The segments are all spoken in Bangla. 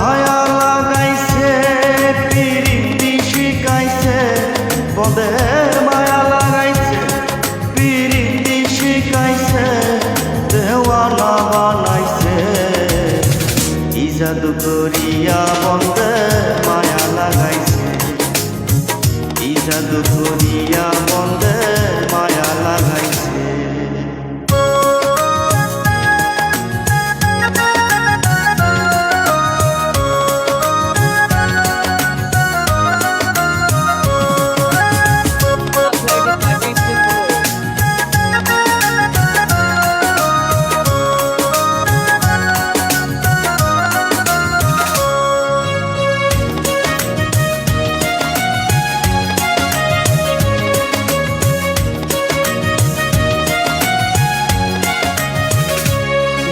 মায়া লাগাইছে পিরিতি শিখাইছে বন্দে মায়া লাগাইছে পিরিতি শিখাইছে দেওয়ানা বানাইছে কি জাদু করিয়া বন্দে মায়া লাগাইছে কি জাদু করিয়া বন্দে মায়া লাগাইছে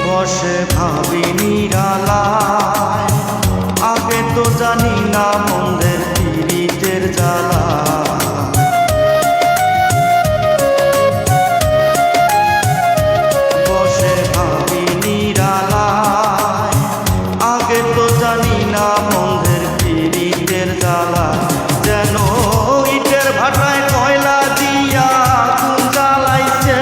বসে ভাবি নিরালায় আগে তো জানি না মন্দের পীড়িতের জ্বালা বসে ভাবি নিরালায় আগে তো জানি না মন্দের পীড়িতের জ্বালা যেন ইটের ভাটায় কয়লা দিয়া আগুন জ্বালাইছে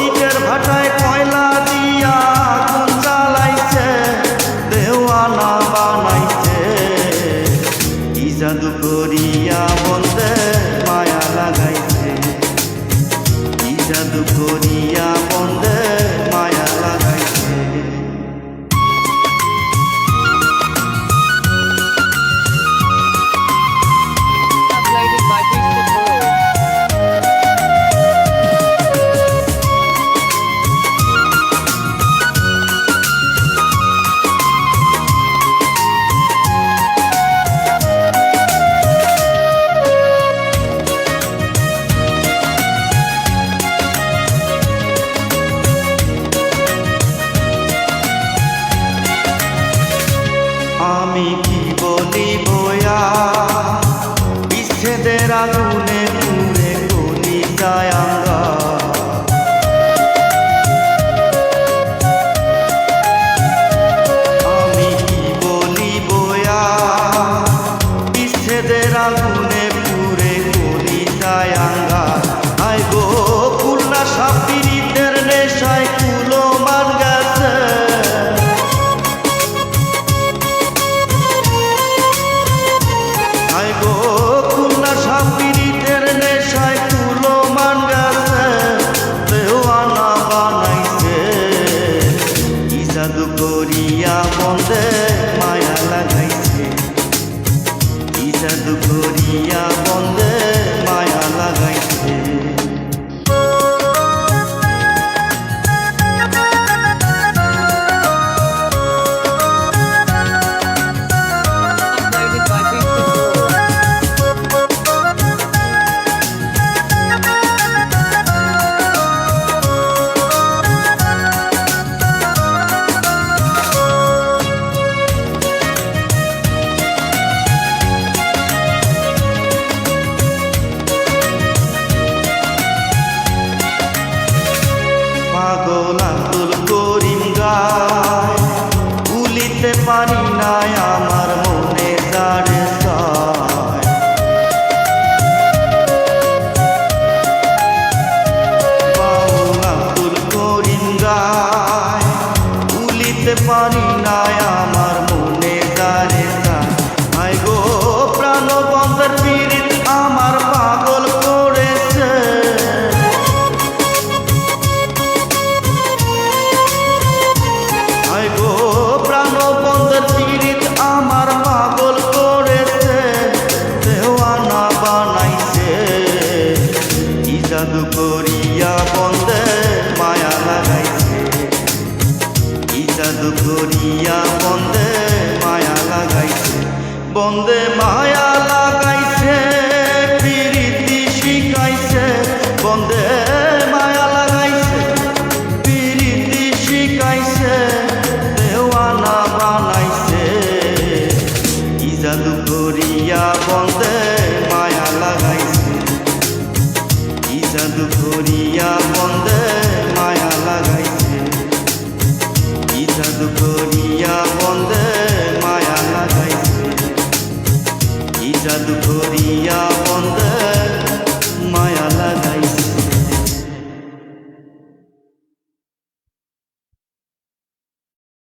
ইটের ভাটায় কয়লা দিয়া আগুন জ্বালাইছে দেওয়ানা বানাইছে কি জাদু করিয়া বন্দে মায়া লাগাইছে কি জাদু করিয়া বন্দে মায়া লাগাইছে আমি কি বলিব বিচ্ছেদের আগুনে পুড়ে গলি যায় আঙ্গা আমি কি বলিব বিচ্ছেদের আগুনে পুড়ে গলি যায় আঙ্গা আই গো খুলনা সাপিরিতের নেশায় কুলো মান গেছে খুলনা সাপিরিতের নেশায় কুলো মান গেছে দেওয়ানা বানাইছে কি জাদু করিয়া বন্দে মায়া লাগাইছে কি জাদু করিয়া বন্দে মায়া লাগাইছে পাগল আব্দুল করিম গায় ভুলিতে পারি নাই আমার মনে যারে চায় পাগল আব্দুল করিম গায় ভুলিতে পারি নাই আমার মনে যারে চায় আই গো প্রাণবন্ধের পীড়িত আমার পাগল করেছে প্রাণবন্ধের পীড়িত আমার পাগল করেছে দেওয়ানা বানাইছে কি জাদু করিয়া বন্দে মায়া লাগাইছে কি জাদু করিয়া বন্দে মায়া লাগাইছে বন্দে মায়া লাগাইছে পিরিতি শিখাইছে বন্দে মায়া লাগাইছে পিরিতি শিখাইছে দেওয়ানা বানাইছে কি জাদু করিয়া বন্দে মায়া লাগাইছে কি জাদু করিয়া বন্দে জাদু করিয়া বন্দে মায়া লাগাইছে, কি জাদু